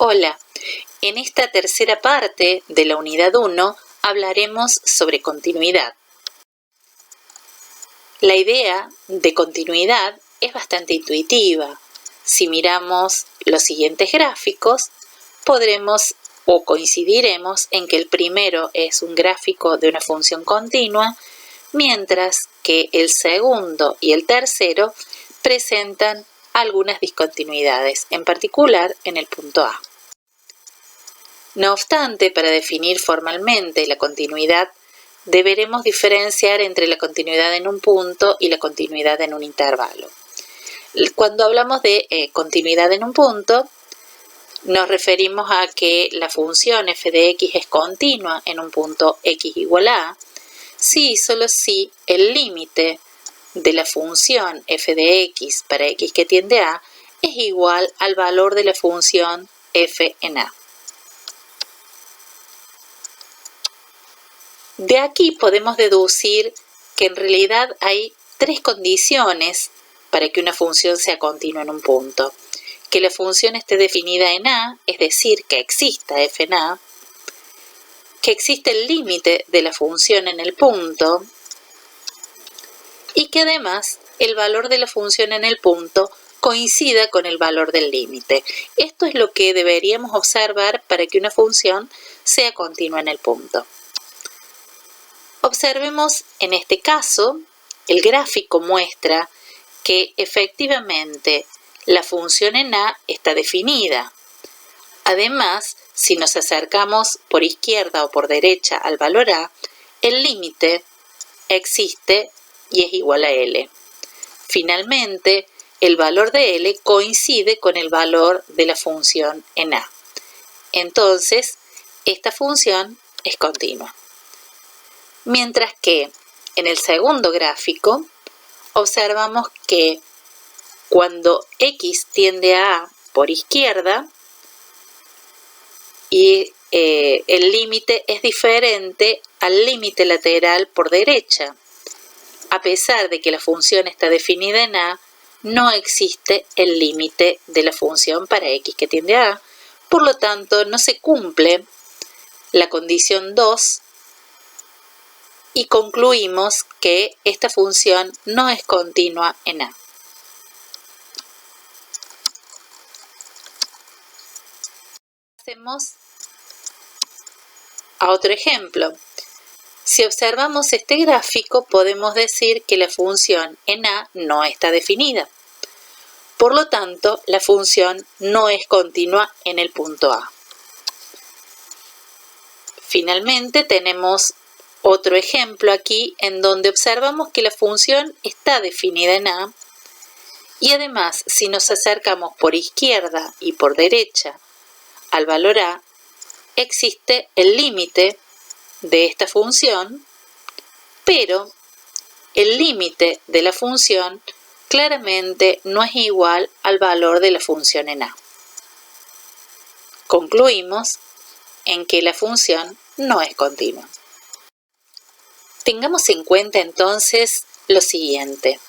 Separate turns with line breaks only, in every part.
Hola, en esta tercera parte de la unidad 1 hablaremos sobre continuidad. La idea de continuidad es bastante intuitiva. Si miramos los siguientes gráficos, podremos o coincidiremos en que el primero es un gráfico de una función continua, mientras que el segundo y el tercero presentan algunas discontinuidades, en particular en el punto A. No obstante, para definir formalmente la continuidad, deberemos diferenciar entre la continuidad en un punto y la continuidad en un intervalo. Cuando hablamos de continuidad en un punto, nos referimos a que la función f de x es continua en un punto x igual a, si y solo si el límite de la función f de x para x que tiende a es igual al valor de la función f en a. De aquí podemos deducir que en realidad hay tres condiciones para que una función sea continua en un punto. Que la función esté definida en a, es decir, que exista f en a, que existe el límite de la función en el punto y que además el valor de la función en el punto coincida con el valor del límite. Esto es lo que deberíamos observar para que una función sea continua en el punto. Observemos en este caso, el gráfico muestra que efectivamente la función en a está definida. Además, si nos acercamos por izquierda o por derecha al valor a, el límite existe y es igual a L. Finalmente, el valor de L coincide con el valor de la función en a. Entonces, esta función es continua. Mientras que en el segundo gráfico observamos que cuando x tiende a A por izquierda y el límite es diferente al límite lateral por derecha. A pesar de que la función está definida en A, no existe el límite de la función para x que tiende a A, por lo tanto no se cumple la condición 2 y concluimos que esta función no es continua en A. Pasemos a otro ejemplo. Si observamos este gráfico, podemos decir que la función en A no está definida. Por lo tanto, la función no es continua en el punto A. Finalmente, tenemos otro ejemplo aquí en donde observamos que la función está definida en A y además si nos acercamos por izquierda y por derecha al valor A, existe el límite de esta función, pero el límite de la función claramente no es igual al valor de la función en A. Concluimos en que la función no es continua. Tengamos en cuenta entonces lo siguiente.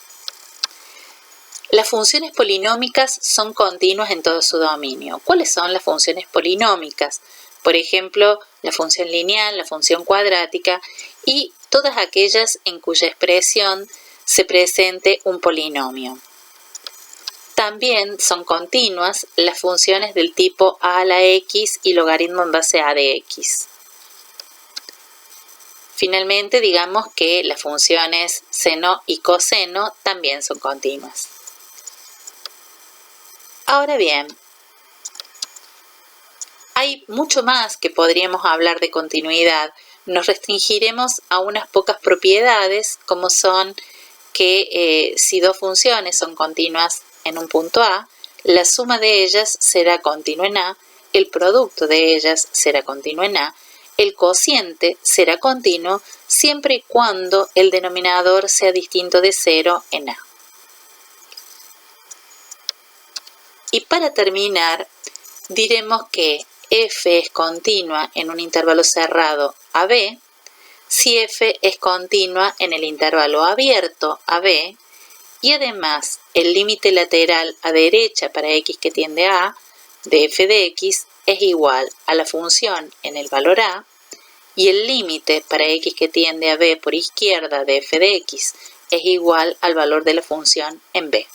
Las funciones polinómicas son continuas en todo su dominio. ¿Cuáles son las funciones polinómicas? Por ejemplo, la función lineal, la función cuadrática y todas aquellas en cuya expresión se presente un polinomio. También son continuas las funciones del tipo a a la x y logaritmo en base a de x. Finalmente, digamos que las funciones seno y coseno también son continuas. Ahora bien, hay mucho más que podríamos hablar de continuidad. Nos restringiremos a unas pocas propiedades, como son que si dos funciones son continuas en un punto A, la suma de ellas será continua en A, el producto de ellas será continuo en A, el cociente será continuo siempre y cuando el denominador sea distinto de 0 en A. Y para terminar, diremos que f es continua en un intervalo cerrado AB si f es continua en el intervalo abierto AB y además el límite lateral a derecha para x que tiende a A de f de x es igual a la función en el valor a, y el límite para x que tiende a b por izquierda de f de x es igual al valor de la función en b.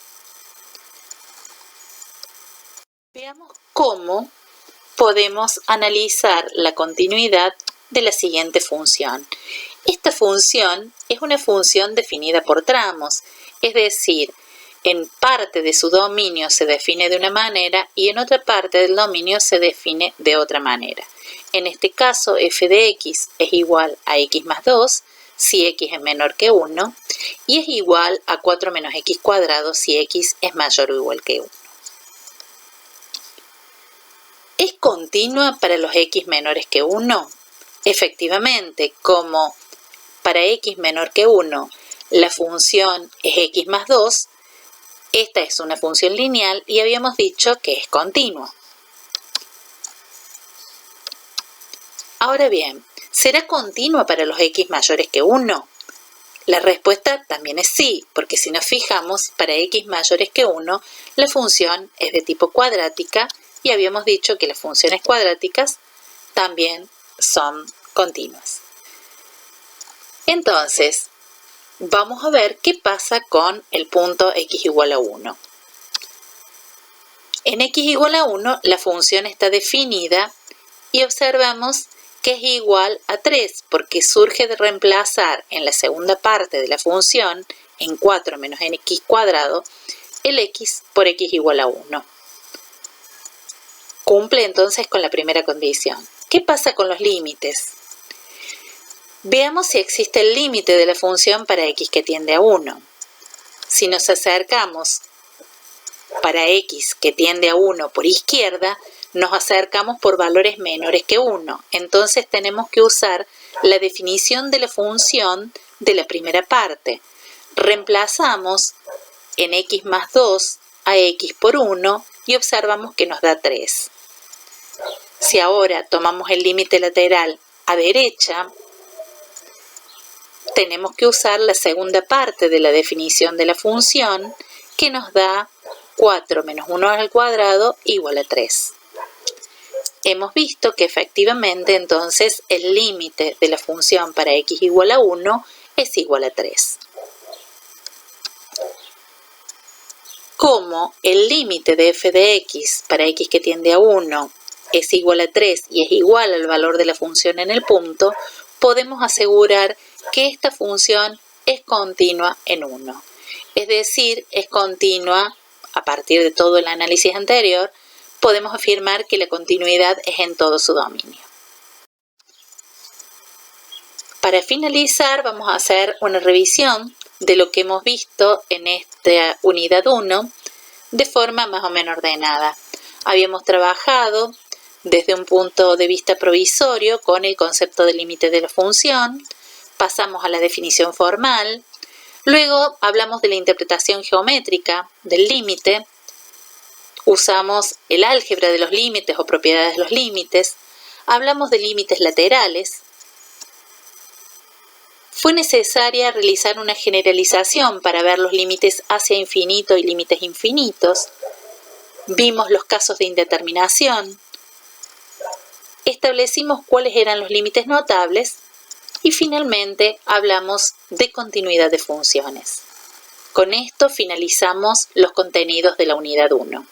Veamos cómo podemos analizar la continuidad de la siguiente función. Esta función es una función definida por tramos, es decir, en parte de su dominio se define de una manera y en otra parte del dominio se define de otra manera. En este caso, f de x es igual a x más 2 si x es menor que 1 y es igual a 4 menos x cuadrado si x es mayor o igual que 1. ¿Es continua para los x menores que 1? Efectivamente, como para x menor que 1 la función es x más 2, esta es una función lineal y habíamos dicho que es continua. Ahora bien, ¿será continua para los x mayores que 1? La respuesta también es sí, porque si nos fijamos, para x mayores que 1, la función es de tipo cuadrática y habíamos dicho que las funciones cuadráticas también son continuas. Entonces, vamos a ver qué pasa con el punto x igual a 1. En x igual a 1 la función está definida y observamos que es igual a 3 porque surge de reemplazar en la segunda parte de la función, en 4 menos x cuadrado, el x por x igual a 1. Cumple entonces con la primera condición. ¿Qué pasa con los límites? Veamos si existe el límite de la función para x que tiende a 1. Si nos acercamos para x que tiende a 1 por izquierda, nos acercamos por valores menores que 1. Entonces tenemos que usar la definición de la función de la primera parte. Reemplazamos en x más 2 a x por 1 y observamos que nos da 3. Si ahora tomamos el límite lateral a derecha, tenemos que usar la segunda parte de la definición de la función que nos da 4 menos 1 al cuadrado igual a 3. Hemos visto que efectivamente entonces el límite de la función para x igual a 1 es igual a 3. Como el límite de f de x para x que tiende a 1 es igual a 3 y es igual al valor de la función en el punto, podemos asegurar que esta función es continua en 1. Es decir, es continua a partir de todo el análisis anterior, podemos afirmar que la continuidad es en todo su dominio. Para finalizar, vamos a hacer una revisión de lo que hemos visto en esta unidad 1 de forma más o menos ordenada. Habíamos trabajado desde un punto de vista provisorio con el concepto de límite de la función, pasamos a la definición formal, luego hablamos de la interpretación geométrica del límite, usamos el álgebra de los límites o propiedades de los límites, hablamos de límites laterales. Fue necesaria realizar una generalización para ver los límites hacia infinito y límites infinitos. Vimos los casos de indeterminación. Establecimos cuáles eran los límites notables y finalmente hablamos de continuidad de funciones. Con esto finalizamos los contenidos de la unidad 1.